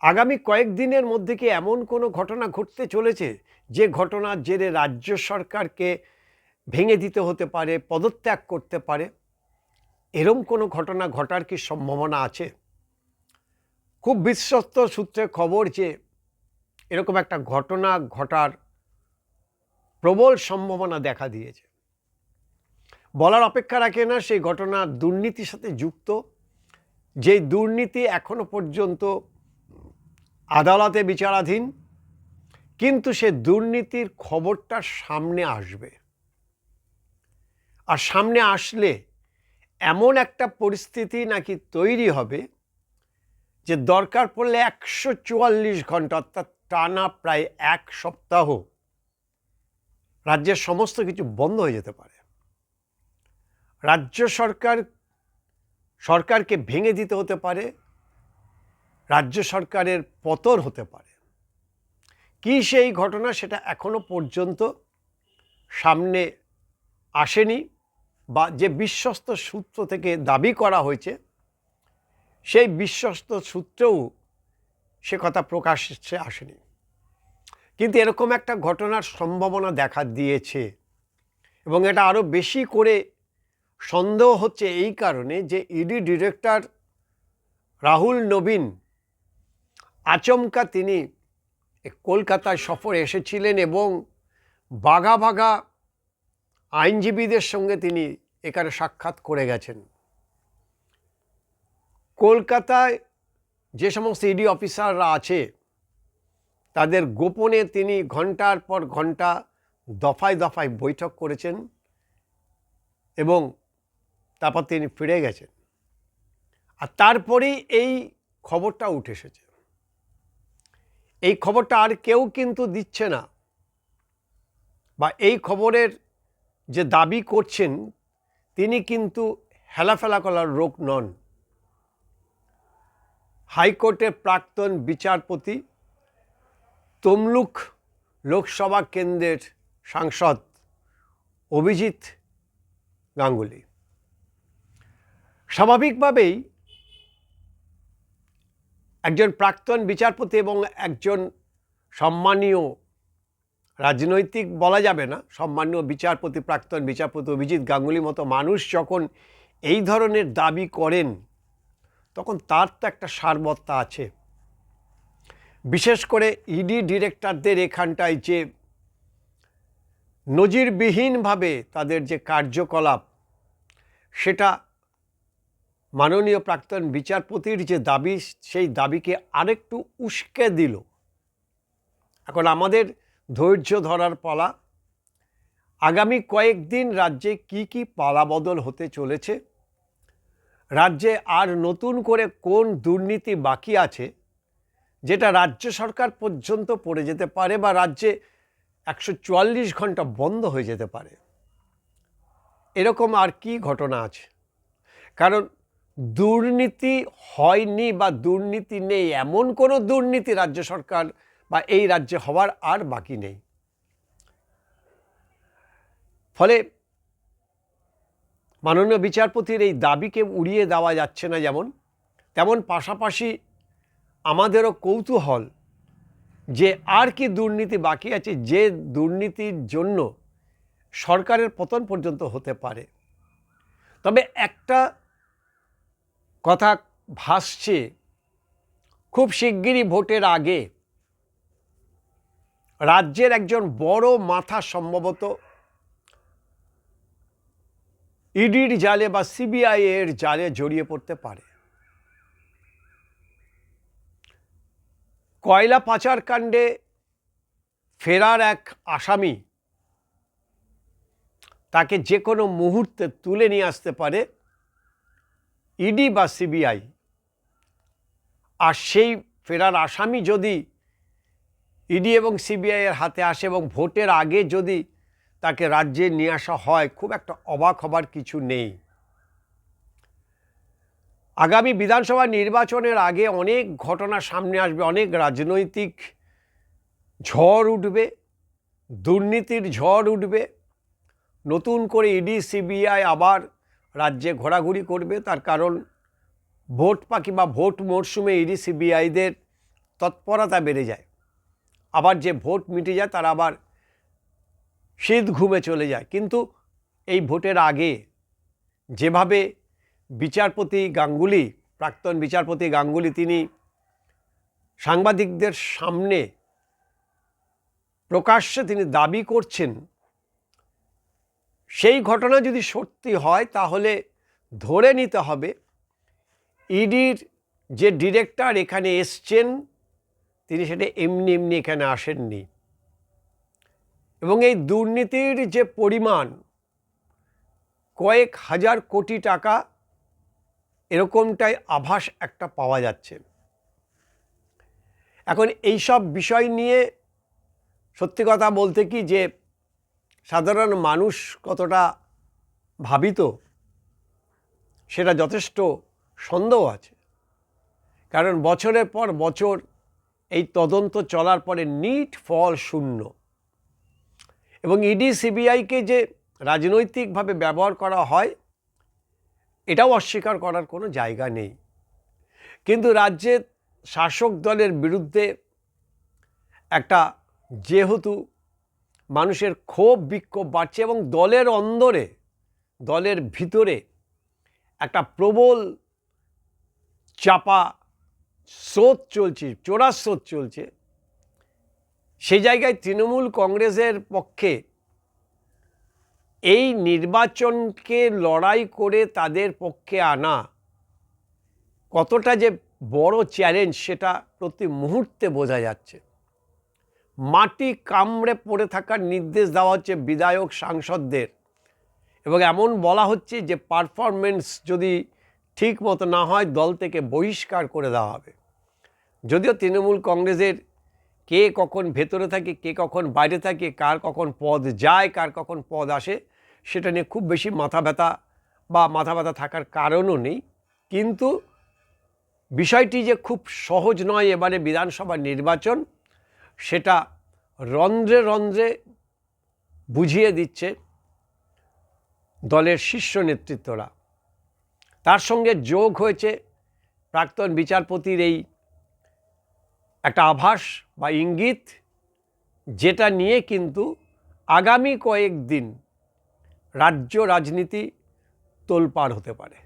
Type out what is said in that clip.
আগামী কয়েকদিনের মধ্যে কি এমন কোনো ঘটনা ঘটতে চলেছে যে ঘটনার জেরে রাজ্য সরকারকে ভেঙে দিতে হতে পারে, পদত্যাগ করতে পারে? এরম কোনো ঘটনা ঘটার কি সম্ভাবনা আছে? খুব বিশ্বস্ত সূত্রে খবর যে এরকম একটা ঘটনা ঘটার প্রবল সম্ভাবনা দেখা দিয়েছে। বলার অপেক্ষা রাখে না, সেই ঘটনা দুর্নীতির সাথে যুক্ত, যেই দুর্নীতি এখনো পর্যন্ত আদালতে বিচারাধীন, কিন্তু সে দুর্নীতির খবরটা সামনে আসবে। আর সামনে আসলে এমন একটা পরিস্থিতি নাকি তৈরি হবে যে দরকার পড়লে 144 ঘন্টা অর্থাৎ টানা প্রায় এক সপ্তাহ রাজ্যের সমস্ত কিছু বন্ধ হয়ে যেতে পারে। রাজ্য সরকারকে ভেঙে দিতে হতে পারে, রাজ্য সরকারের পতন হতে পারে। কি সেই ঘটনা সেটা এখনো পর্যন্ত সামনে আসেনি, বা যে বিশ্বস্ত সূত্র থেকে দাবি করা হয়েছে সেই বিশ্বস্ত সূত্রেও সে কথা প্রকাশ্যে আসেনি। কিন্তু এরকম একটা ঘটনার সম্ভাবনা দেখা দিয়েছে, এবং এটা আরও বেশি করে সন্দেহ হচ্ছে এই কারণে যে ইডি ডিরেক্টর রাহুল নবীন আচমকা তিনি কলকাতায় সফরে এসেছিলেন এবং বাঘা বাঘা আইনজীবীদের সঙ্গে তিনি এখানে সাক্ষাৎ করে গেছেন। কলকাতায় যে সমস্ত ইডি অফিসাররা আছে তাদের গোপনে তিনি ঘন্টার পর ঘন্টা দফায় দফায় বৈঠক করেছেন এবং তারপর তিনি ফিরে গেছেন। আর তারপরেই এই খবরটা উঠে এসেছে। এই খবরটা আর কেউ কিন্তু দিচ্ছে না, বা এই খবরের যে দাবি করছেন তিনি কিন্তু হেলাফেলা করার লোক নন। হাইকোর্টের প্রাক্তন বিচারপতি, তমলুক লোকসভা কেন্দ্রের সাংসদ অভিজিৎ গাঙ্গুলি। স্বাভাবিকভাবেই একজন প্রাক্তন বিচারপতি এবং একজন সম্মানীয় রাজনৈতিক বলা যাবে না, সম্মানীয় বিচারপতি, প্রাক্তন বিচারপতি অভিজিৎ গাঙ্গুলির মতো মানুষ যখন এই ধরনের দাবি করেন তখন তার তো একটা সারবত্তা আছে। বিশেষ করে ইডি ডিরেক্টরদের এখানটায় যে নজিরবিহীনভাবে তাদের যে কার্যকলাপ, সেটা মাননীয় প্রাক্তন বিচারপতির যে দাবি সেই দাবিকে আরেকটু উস্কে দিল। এখন আমাদের ধৈর্য ধরার পালা। আগামী কয়েকদিন রাজ্যে কি কি পালাবদল হতে চলেছে, রাজ্যে আর নতুন করে কোন দুর্নীতি বাকি আছে যেটা রাজ্য সরকার পর্যন্ত পড়ে যেতে পারে, বা রাজ্যে 144 ঘন্টা বন্ধ হয়ে যেতে পারে, এরকম আর কি ঘটনা আছে। কারণ দুর্নীতি হয়নি বা দুর্নীতি নেই এমন কোনো দুর্নীতি রাজ্য সরকার বা এই রাজ্যে হওয়ার আর বাকি নেই। ফলে মাননীয় বিচারপতির এই দাবিকে উড়িয়ে দেওয়া যাচ্ছে না যেমন, তেমন পাশাপাশি আমাদেরও কৌতূহল যে আর কি দুর্নীতি বাকি আছে, যে দুর্নীতির জন্য সরকারের পতন পর্যন্ত হতে পারে। তবে একটা কথা ভাসছে, খুব শিগগিরই ভোটের আগে রাজ্যের একজন বড় মাথা সম্ভবত ইডির জালে বা সিবিআই এর জালে জড়িয়ে পড়তে পারে। কয়লা পাচার কাণ্ডে ফেরার এক আসামি, তাকে যে কোনো মুহূর্তে তুলে নিয়ে আসতে পারে ইডি বা সিবিআই। আর সেই ফেরার আসামি যদি ইডি এবং সিবিআই এর হাতে আসে এবং ভোটের আগে যদি তাকে রাজ্যে নিয়ে আসা হয়, খুব একটা অবাক হবার কিছু নেই। আগামী বিধানসভা নির্বাচনের আগে অনেক ঘটনা সামনে আসবে, অনেক রাজনৈতিক ঝড় উঠবে, দুর্নীতির ঝড় উঠবে। নতুন করে ইডি সিবিআই আবার রাজ্যে ঘোরাঘুরি করবে, তার কারণ ভোট পাখি বা ভোট মরশুমে ইডি সিবিআইদের তৎপরতা বেড়ে যায়, আবার যে ভোট মিটে যায় তারা আবার শীত ঘুমে চলে যায়। কিন্তু এই ভোটের আগে যেভাবে বিচারপতি গাঙ্গুলি, প্রাক্তন বিচারপতি গাঙ্গুলি, তিনি সাংবাদিকদের সামনে প্রকাশ্যে তিনি দাবি করছেন, সেই ঘটনা যদি সত্যি হয় তাহলে ধরে নিতে হবে ইডির যে ডিরেক্টর এখানে এসছেন তিনি সেটা এমনি এমনি এখানে আসেননি, এবং এই দুর্নীতির যে পরিমাণ কয়েক হাজার কোটি টাকা, এরকমটাই আভাস একটা পাওয়া যাচ্ছে। এখন এই সব বিষয় নিয়ে সত্যি কথা বলতে কি যে সাধারণ মানুষ কতটা ভাবিত সেটা যথেষ্ট সন্দেহ আছে, কারণ বছরের পর বছর এই তদন্ত চলার পরে নিট ফল শূন্য, এবং ইডি সিবিআইকে যে রাজনৈতিকভাবে ব্যবহার করা হয় এটাও অস্বীকার করার কোনো জায়গা নেই। কিন্তু রাজ্যের শাসক দলের বিরুদ্ধে একটা যেহেতু মানুষের ক্ষোভ বিক্ষোভ বাড়ছে এবং দলের অন্দরে, দলের ভিতরে একটা প্রবল চাপা স্রোত চলছে, চোরা স্রোত চলছে, সেই জায়গায় তৃণমূল কংগ্রেসের পক্ষে এই নির্বাচনকে লড়াই করে তাদের পক্ষে আনা কতটা যে বড় চ্যালেঞ্জ সেটা প্রতি মুহূর্তে বোঝা যাচ্ছে। মাটি কামড়ে পড়ে থাকার নির্দেশ দেওয়া হচ্ছে বিধায়ক সাংসদদের, এবং এমন বলা হচ্ছে যে পারফরমেন্স যদি ঠিক মতো না হয় দল থেকে বহিষ্কার করে দেওয়া হবে। যদিও তৃণমূল কংগ্রেসের কে কখন ভেতরে থাকে, কে কখন বাইরে থাকে, কার কখন পদ যায়, কার কখন পদ আসে, সেটা নিয়ে খুব বেশি মাথা ব্যথা থাকার কারণও নেই। কিন্তু বিষয়টি যে খুব সহজ নয় এবারে বিধানসভা নির্বাচন, সেটা রন্ধ্রে রন্ধ্রে বুঝিয়ে দিচ্ছে দলের শীর্ষ নেতৃত্বরা। তার সঙ্গে যোগ হয়েছে প্রাক্তন বিচারপতির এই একটা আভাস বা ইঙ্গিত, যেটা নিয়ে কিন্তু আগামী কয়েকদিন রাজ্য রাজনীতি তোলপাড় হতে পারে।